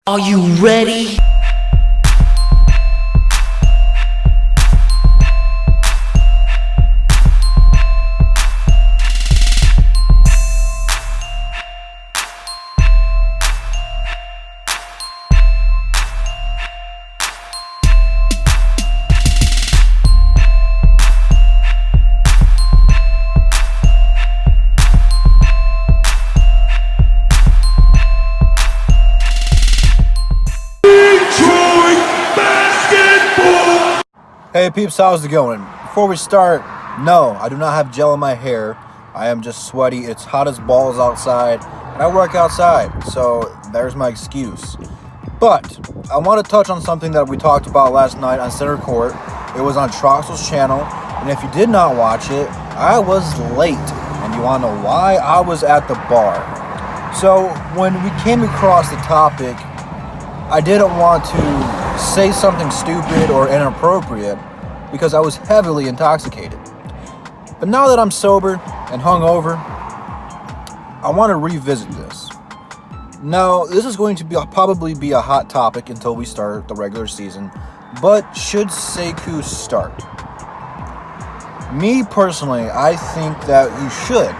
Are you ready? Hey peeps, how's it going? Before we start, no, I do not have gel in my hair. I am just sweaty. It's hot as balls outside, and I work outside, so there's my excuse. But I want to touch on something that we talked about last night on Center Court. It was on Troxel's channel, and if you did not watch it, I was late. And you want to know why? I was at the bar. So when we came across the topic, I didn't want to say something stupid or inappropriate because I was heavily intoxicated. But now that I'm sober and hungover, I want to revisit this. Now, this is going to probably be a hot topic until we start the regular season, but should Sekou start? Me personally, I think that he should.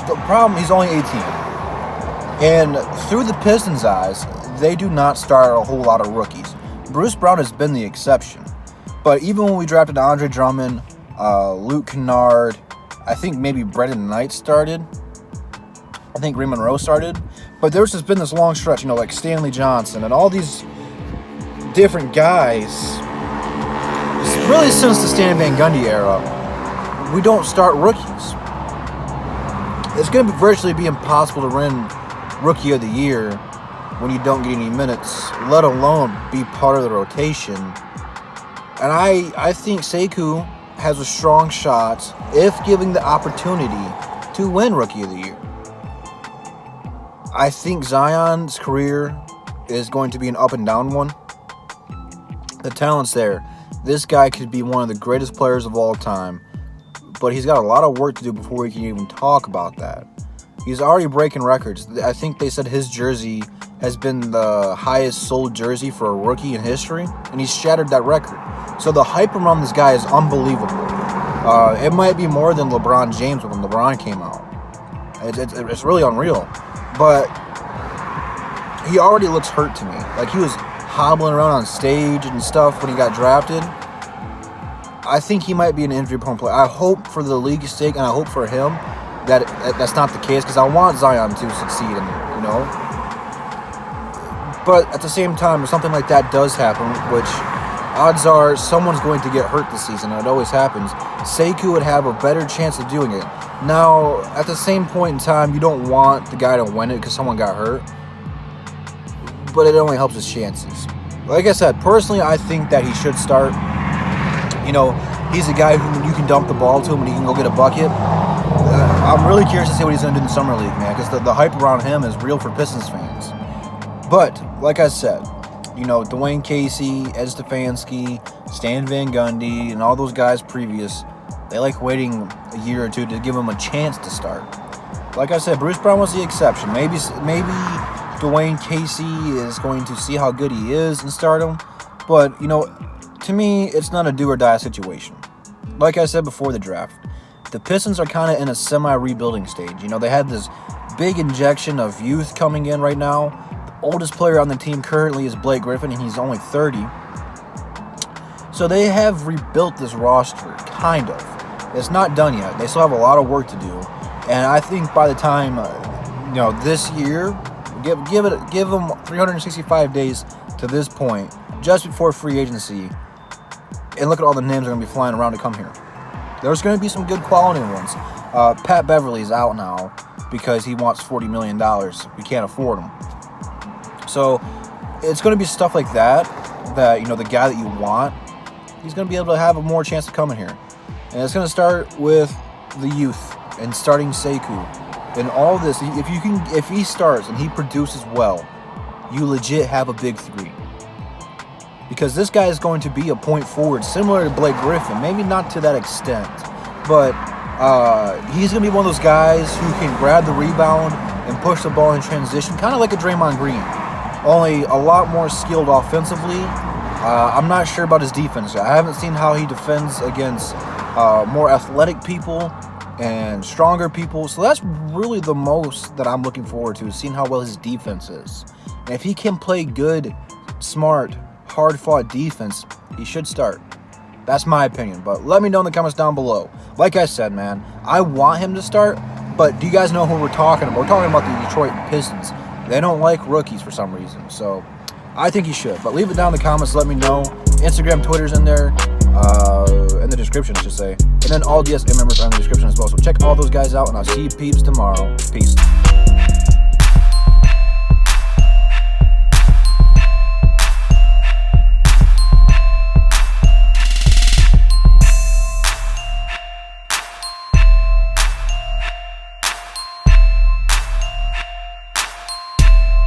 The problem, he's only 18. And through the Pistons' eyes, they do not start a whole lot of rookies. Bruce Brown has been the exception. But even when we drafted Andre Drummond, Luke Kennard, I think maybe Brendan Knight started. I think Ray Monroe started. But there's just been this long stretch, like Stanley Johnson and all these different guys. Really since the Stan Van Gundy era, we don't start rookies. It's going to virtually be impossible to win Rookie of the Year when you don't get any minutes, let alone be part of the rotation. And I think Sekou has a strong shot, if given the opportunity, to win Rookie of the Year. I think Zion's career is going to be an up and down one. The talent's there. This guy could be one of the greatest players of all time, but he's got a lot of work to do before we can even talk about that. He's already breaking records. I think they said his jersey has been the highest sold jersey for a rookie in history, and he's shattered that record. So the hype around this guy is unbelievable. It might be more than LeBron James when LeBron came out. It's really unreal. But he already looks hurt to me. Like, he was hobbling around on stage and stuff when he got drafted. I think he might be an injury-prone player. I hope for the league's sake, and I hope for him, that that's not the case, because I want Zion to succeed, But at the same time, if something like that does happen, which odds are someone's going to get hurt this season, and it always happens, Sekou would have a better chance of doing it. Now, at the same point in time, you don't want the guy to win it because someone got hurt, but it only helps his chances. Like I said, personally, I think that he should start. He's a guy who you can dump the ball to him and he can go get a bucket. I'm really curious to see what he's going to do in the Summer League, man, because the hype around him is real for Pistons fans. But, like I said, Dwayne Casey, Ed Stefanski, Stan Van Gundy, and all those guys previous, they like waiting a year or two to give him a chance to start. Like I said, Bruce Brown was the exception. Maybe Dwayne Casey is going to see how good he is and start him. But, to me, it's not a do-or-die situation. Like I said before the draft, the Pistons are kind of in a semi-rebuilding stage. They had this big injection of youth coming in right now. The oldest player on the team currently is Blake Griffin, and he's only 30. So they have rebuilt this roster, kind of. It's not done yet. They still have a lot of work to do. And I think by the time, this year, give them 365 days to this point, just before free agency, and look at all the names that are going to be flying around to come here. There's going to be some good quality ones. Pat Beverly's out now because he wants $40 million. We can't afford him. So it's going to be stuff like that, the guy that you want, he's going to be able to have a more chance to come in here. And it's going to start with the youth and starting Sekou. And all this, if he starts and he produces well, you legit have a big three. Because this guy is going to be a point forward, similar to Blake Griffin. Maybe not to that extent, but he's going to be one of those guys who can grab the rebound and push the ball in transition, kind of like a Draymond Green. only a lot more skilled offensively. I'm not sure about his defense. I haven't seen how he defends against more athletic people and stronger people. So that's really the most that I'm looking forward to, is seeing how well his defense is. And if he can play good, smart, hard-fought defense, he should start. That's my opinion. But let me know in the comments down below. Like I said, man, I want him to start. But do you guys know who we're talking about? We're talking about the Detroit Pistons. They don't like rookies for some reason. So I think he should. But leave it down in the comments. Let me know. Instagram, Twitter's in there. In the description, I should say. And then all DSM members are in the description as well. So check all those guys out. And I'll see you peeps tomorrow. Peace.